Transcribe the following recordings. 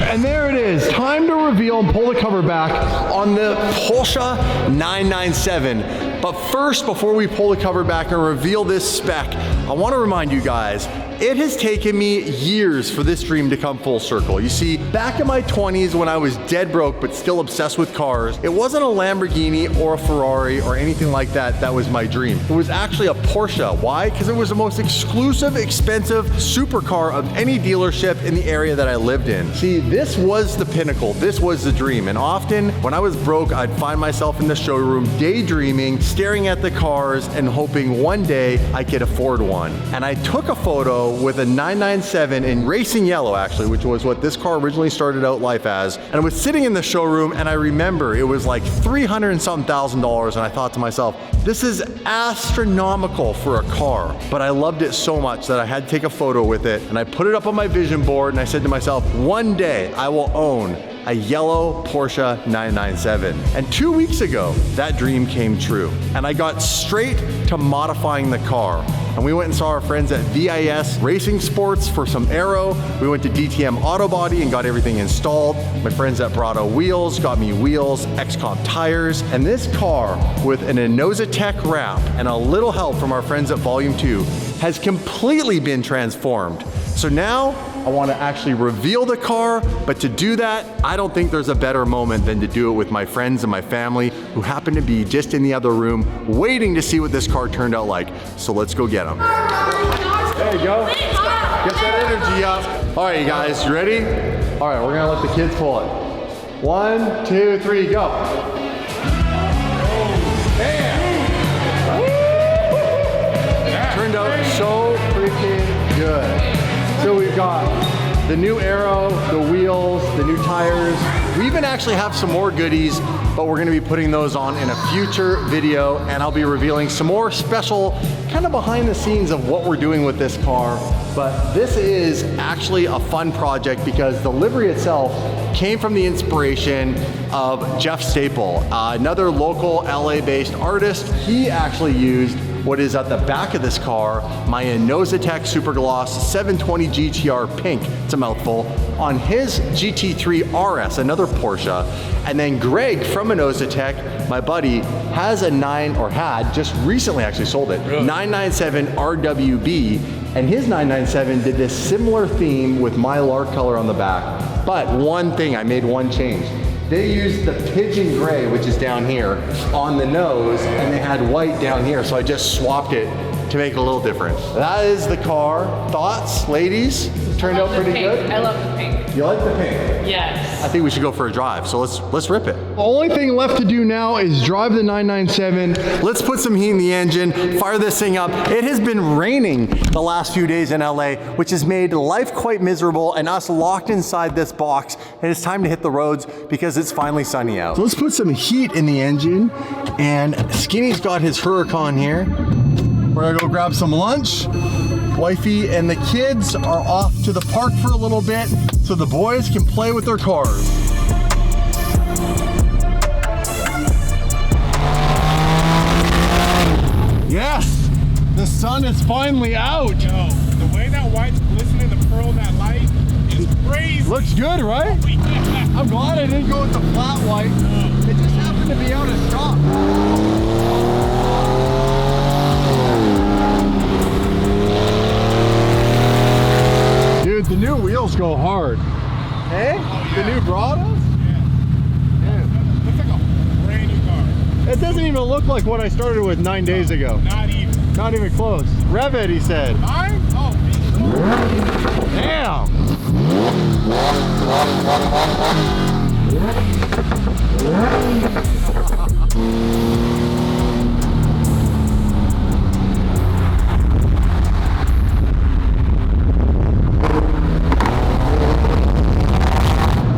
And there it is, time to reveal and pull the cover back on the Porsche 997. But first, before we pull the cover back and reveal this spec, I want to remind you guys, it has taken me years for this dream to come full circle. You see, back in my 20s when I was dead broke but still obsessed with cars, it wasn't a Lamborghini or a Ferrari or anything like that that was my dream. It was actually a Porsche. Why? Because it was the most exclusive, expensive supercar of any dealership in the area that I lived in. See, this was the pinnacle. This was the dream. And often when I was broke, I'd find myself in the showroom daydreaming, staring at the cars and hoping one day I could afford one. And I took a photo with a 997 in racing yellow, actually, which was what this car originally started out life as. And I was sitting in the showroom and I remember it was like $300 and something thousand, and I thought to myself, this is astronomical for a car. But I loved it so much that I had to take a photo with it and I put it up on my vision board and I said to myself, one day I will own a yellow Porsche 997. And 2 weeks ago, that dream came true. And I got straight to modifying the car. And we went and saw our friends at VIS Racing Sports for some aero. We went to DTM Autobody and got everything installed. My friends at Brada Wheels got me wheels, Xcomp tires. And this car, with an Inozetek wrap and a little help from our friends at Volume 2, has completely been transformed. So now I want to actually reveal the car, but to do that, I don't think there's a better moment than to do it with my friends and my family who happen to be just in the other room waiting to see what this car turned out like. So let's go get them. There you go. Get that energy up. All right, you guys, you ready? All right, we're gonna let the kids pull it. 1, 2, 3, go. Turned out so freaking good. So we've got the new aero, the wheels, the new tires. We even actually have some more goodies, but we're gonna be putting those on in a future video, and I'll be revealing some more special kind of behind the scenes of what we're doing with this car. But this is actually a fun project because the livery itself came from the inspiration of Jeff Staple, another local LA-based artist. He actually used what is at the back of this car, my Inozetek Supergloss 720 GTR Pink, it's a mouthful, on his GT3 RS, another Porsche. And then Greg from Inozetek, my buddy, has a just recently actually sold it, really? 997 RWB, and his 997 did this similar theme with my lark color on the back. But one thing, I made one change. They used the pigeon gray, which is down here, on the nose, and they had white down here, so I just swapped it to make it a little different. That is the car. Thoughts, ladies? Turned out pretty good? I love the pink. You like the pink? Yes. I think we should go for a drive, so let's rip it. The only thing left to do now is drive the 997. Let's put some heat in the engine, fire this thing up. It has been raining the last few days in LA, which has made life quite miserable and us locked inside this box. And it's time to hit the roads because it's finally sunny out. So let's put some heat in the engine, and Skinny's got his Huracan here. We're gonna go grab some lunch. Wifey and the kids are off to the park for a little bit so the boys can play with their cars. Yes, the sun is finally out. Yo, the way that white's glistening, the pearl in that light is crazy. Looks good, right? Oh, yeah. I'm glad I didn't go with the flat white. It just happened to be out of stock. Dude, the new wheels go hard. Hey? Oh, yeah. The new Bradas? Yeah. Looks like a brand new car. It doesn't even look like what I started with 9 days ago. Not even. Not even close. Rev it, he said. Mine? Oh, damn.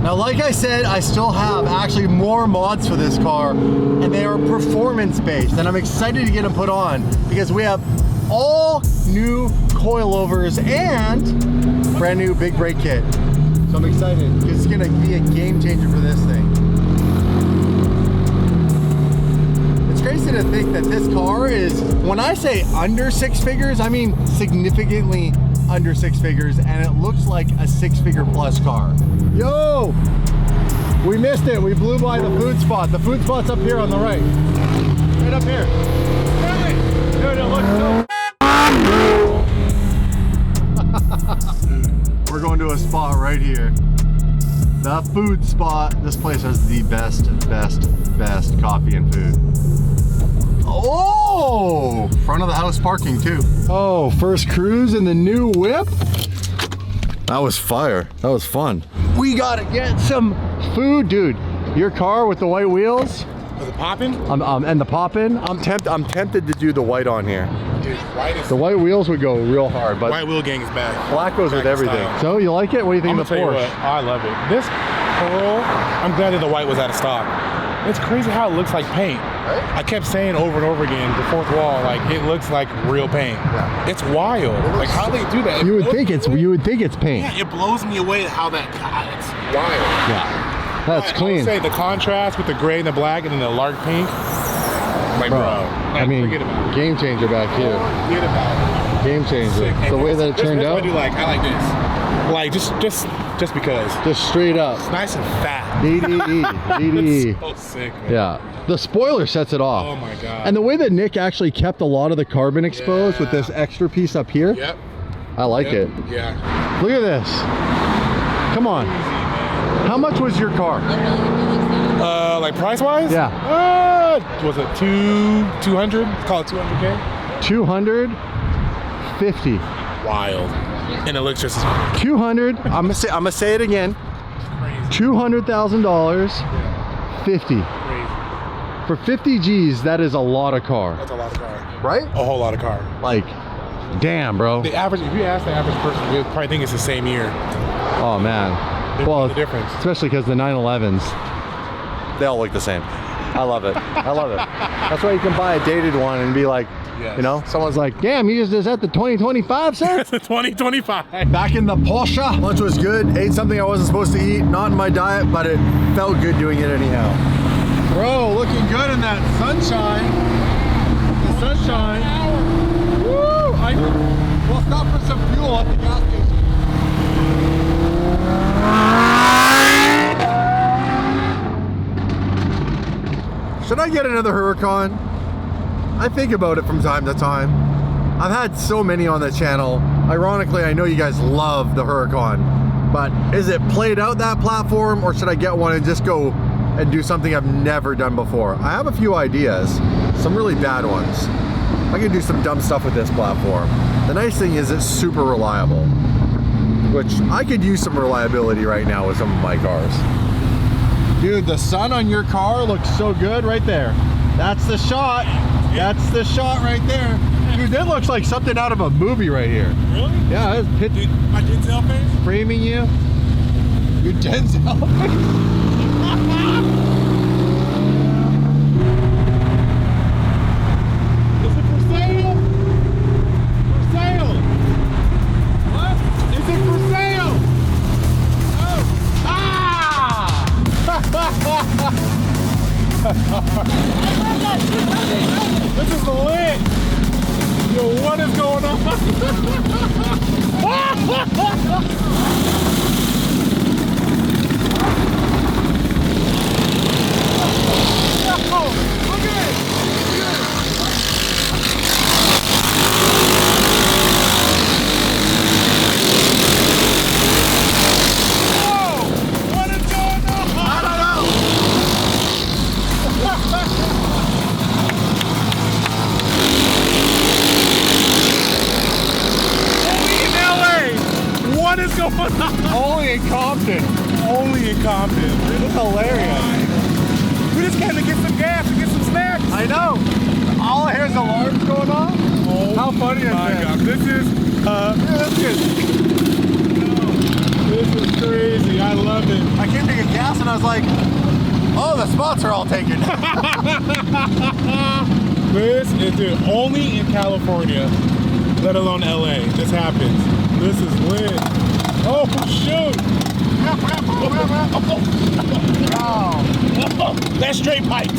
Now, like I said, I still have actually more mods for this car, and they are performance based, and I'm excited to get them put on because we have all new coilovers and brand new big brake kit. So I'm excited because it's gonna be a game changer for this thing. It's crazy to think that this car is, when I say under 6 figures, I mean significantly under 6 figures, and it looks like a 6-figure plus car. Yo! We missed it. We blew by the food spot. The food spot's up here on the right. Right up here. Dude, it looks so... We're going to a spot right here. The food spot. This place has the best coffee and food. Oh! Front of the house parking too. Oh, first cruise in the new whip? That was fire. That was fun. We gotta get some food, dude. Your car with the white wheels. Was it popping? And the poppin'. I'm tempted to do the white on here. Dude, white is... The white wheels would go real hard, but White wheel gang is back. black goes with everything. Style. So you like it? What do you think of the Porsche? I love it. This pearl, I'm glad that the white was out of stock. It's crazy how it looks like paint. Right? I kept saying over and over again, the fourth wall, like it looks like real paint. Yeah. It's wild. Like how they do that. You would think it's paint. Yeah, it blows me away how that. It's wild. Yeah, that's clean. I would say the contrast with the gray and the black and then the lark pink. Like bro, I mean, game changer back here. Forget about it. Game changer. The way that it turned out. I like this. Like just because. Just straight up. It's nice and fat. DDE. So sick, man. Yeah. The spoiler sets it off. Oh my god. And the way that Nick actually kept a lot of the carbon exposed with this extra piece up here. Yep. I like it. Yeah. Look at this. Come on. How much was your car? Like price wise? Yeah. Was it 200? Call it 200K? 250. Wild. And it looks just 200. I'm gonna say it again. $200,000. 50. crazy. For 50 G's, that is a lot of car. That's a lot of car. Right? A whole lot of car. Like, damn, bro. The average, if you ask the average person, they would probably think it's the same year. Oh man. Well, the difference. Especially because the 911s, they all look the same. I love it. I love it. That's why you can buy a dated one and be like, yes. You know, someone's like, damn, is that the 2025, sir? It's the 2025. Back in the Porsche. Lunch was good. Ate something I wasn't supposed to eat. Not in my diet, but it felt good doing it anyhow. Bro, looking good in that sunshine. The sunshine. Woo! We'll stop for some fuel at the gas station. Should I get another Huracan? I think about it from time to time. I've had so many on the channel. Ironically, I know you guys love the Huracan, but is it played out that platform, or should I get one and just go and do something I've never done before? I have a few ideas, some really bad ones. I can do some dumb stuff with this platform. The nice thing is it's super reliable, which I could use some reliability right now with some of my cars. Dude, the sun on your car looks so good right there. That's the shot. That's the shot right there. Dude, that looks like something out of a movie right here. Really? Yeah, it's Dude, my Denzel face? framing you. Your Denzel face. Is it for sale? For sale? What? Is it for sale? Oh. Ah! This is lit! Yo, what is going on? Oh, look at it! Whoa! What is going on? I don't know! What is going on? Only in Compton. Only in Compton. This is hilarious. We just came to get some gas and get some snacks. I know. All I hear is alarms going on. Oh, how funny is my this? God. This is This is crazy. I love it. I came to get gas and I was like, oh, the spots are all taken. This is dude, only in California, let alone LA. This happens. This is lit. Oh shoot! Wow. That's straight piped.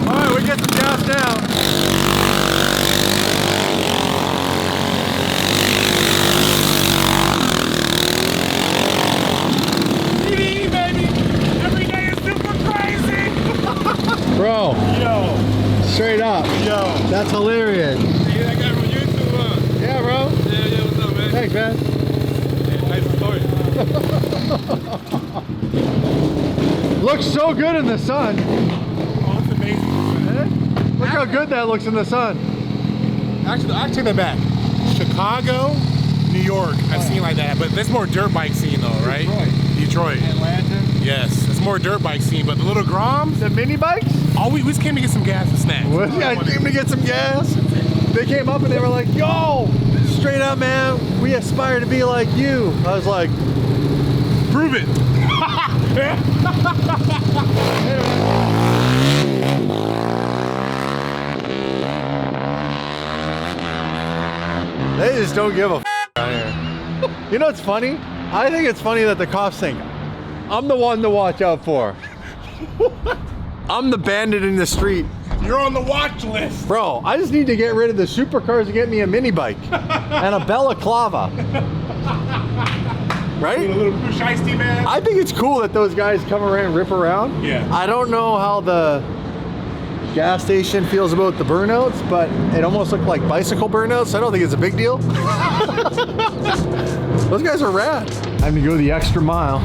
All right, we get some gas down. Looks so good in the sun. Oh, it's amazing. Look how good that looks in the sun. Actually, I take that back. Chicago, New York, I've seen like that, but that's more dirt bike scene though, right? Detroit. Atlanta. Yes, it's more dirt bike scene, but the little Groms, The mini bikes? oh, we just came to get some gas and snacks. Yeah, I came to get some gas. They came up and they were like, yo, straight up, man, we aspire to be like you. I was like, Prove it. they just don't give a f out here. You know what's funny? I think it's funny that the cops think I'm the one to watch out for. I'm the bandit in the street. You're on the watch list. Bro, I just need to get rid of the supercars and get me a mini bike and a balaclava. Right? A little shiesty man. I think it's cool that those guys come around and rip around. Yeah. I don't know how the gas station feels about the burnouts, but it almost looked like bicycle burnouts. I don't think it's a big deal. Those guys are rad. Time to go the extra mile.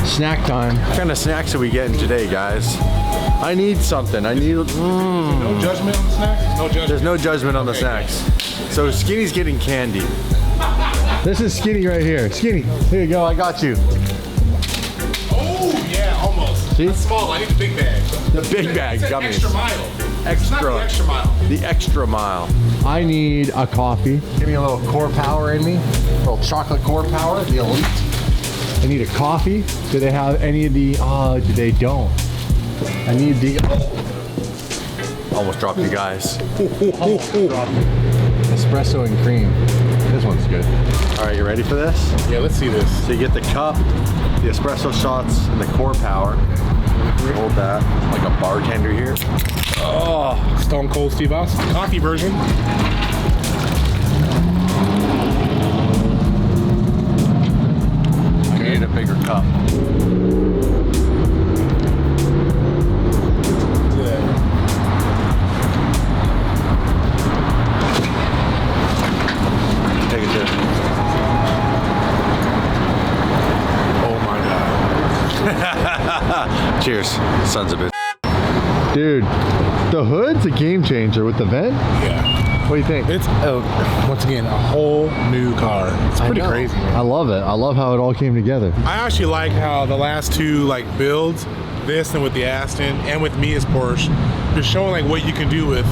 Snack time. What kind of snacks are we getting today, guys? I need something. I need. No judgment on the snacks? No judgment. There's no judgment on the snacks. So Skinny's getting candy. This is Skinny right here. Skinny, here you go. I got you. Oh, yeah, almost. See? That's small. I need the big bag. The big bag It's an gummies. extra mile. It's not the extra mile. The extra mile. I need a coffee. Give me a little core power in me. A little chocolate core power, the elite. I need a coffee. Do they have any of the, they don't. I need the, almost dropped you guys. Espresso and cream. This one's good. All right, you ready for this? Yeah, let's see this. So you get the cup, the espresso shots, and the core power. Hold that like a bartender here. Oh, Stone Cold Steve Austin. Coffee version. I need a bigger cup. Take it there. Oh my God. Cheers, sons of bitch. Dude, the hood's a game changer with the vent. Yeah. What do you think? It's, once again, a whole new car. It's pretty crazy, man. I love it. I love how it all came together. I actually like how the last two builds, this and with the Aston and with Mia's Porsche, just showing what you can do with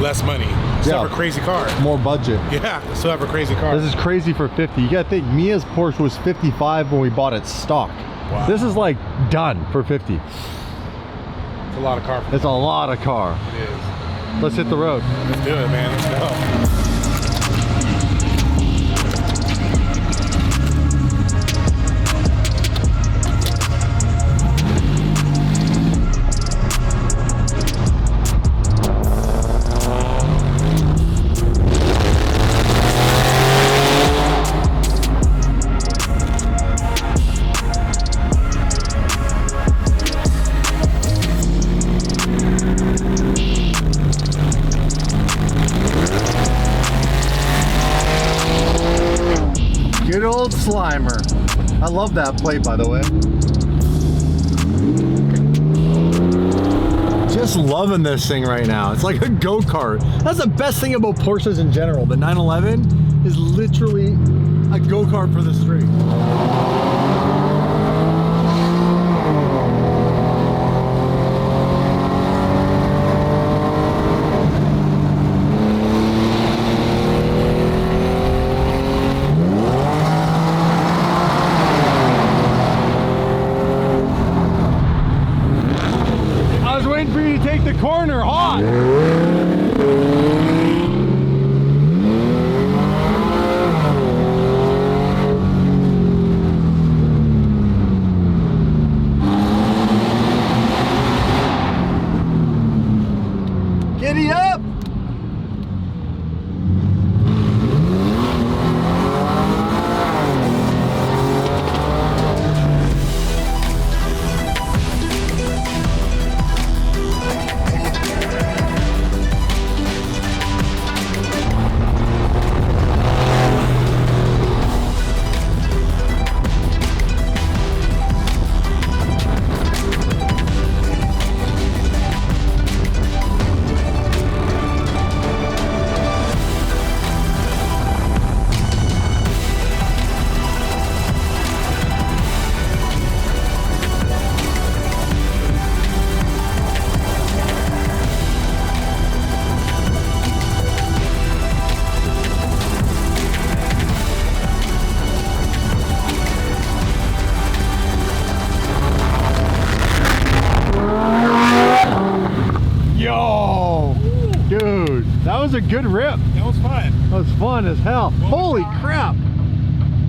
less money. Still have a crazy car. More budget. Yeah, still have a crazy car. This is crazy for 50. You gotta think, Mia's Porsche was 55 when we bought it stock. Wow. This is like done for 50. It's a lot of car. It's a lot of car. It is. Let's hit the road. Let's do it, man. Let's go. Good old Slimer. I love that plate, by the way. Just loving this thing right now. It's like a go-kart. That's the best thing about Porsches in general. The 911 is literally a go-kart for the street. For you to take the corner hot.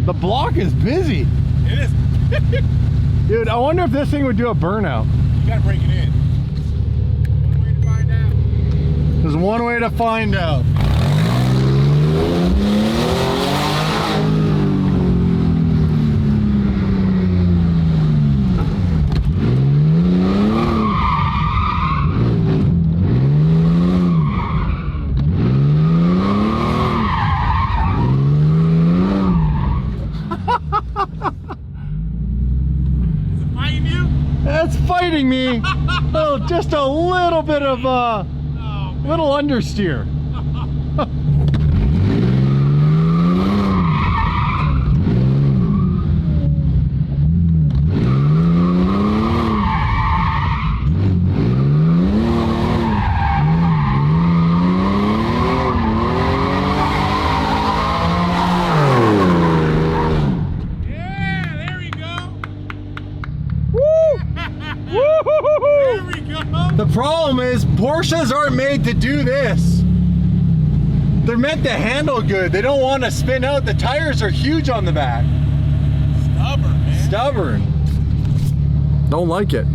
The block is busy. It is. Dude, I wonder if this thing would do a burnout. You gotta break it in. One way to find out. There's one way to find out. It's fighting me. Oh, just a little bit of little understeer. The problem is Porsches aren't made to do this. They're meant to handle good. They don't want to spin out. The tires are huge on the back. Stubborn, man. Stubborn. Don't like it.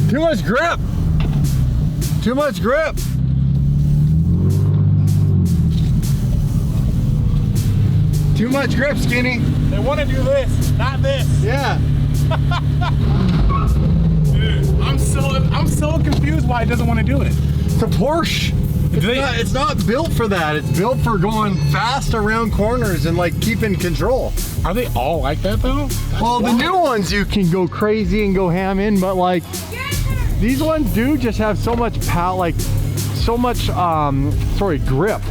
Too much grip. Too much grip. Too much grip, Skinny. They want to do this, not this. Yeah. Dude, I'm so confused why it doesn't want to do it. It's a Porsche. It's not built for that. It's built for going fast around corners and like keeping control. Are they all like that though? Well, the new ones you can go crazy and go ham in, but like these ones do just have so much power, like so much grip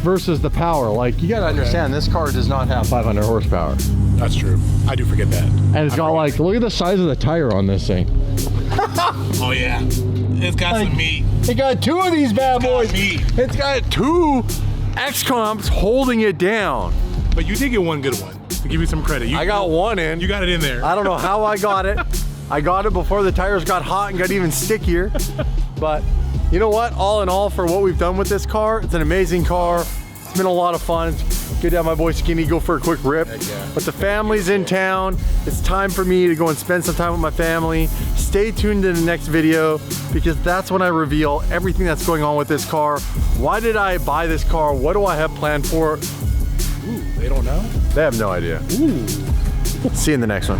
versus the power. Like you gotta understand, this car does not have 500 horsepower. That's true. I do forget that. And it's got like, look at the size of the tire on this thing. Oh yeah, it's got some meat. It got two of these bad boys. Meat. It's got two Xcomps holding it down. But you did get one good one. To give you some credit. I got one in. You got it in there. I don't know how I got it. I got it before the tires got hot and got even stickier. But you know what? All in all, for what we've done with this car, it's an amazing car. It's been a lot of fun. It's good to have my boy Skinny go for a quick rip. Yeah. But the family's in town. It's time for me to go and spend some time with my family. Stay tuned to the next video because that's when I reveal everything that's going on with this car. Why did I buy this car? What do I have planned for it? Ooh, they don't know? They have no idea. Ooh. See you in the next one.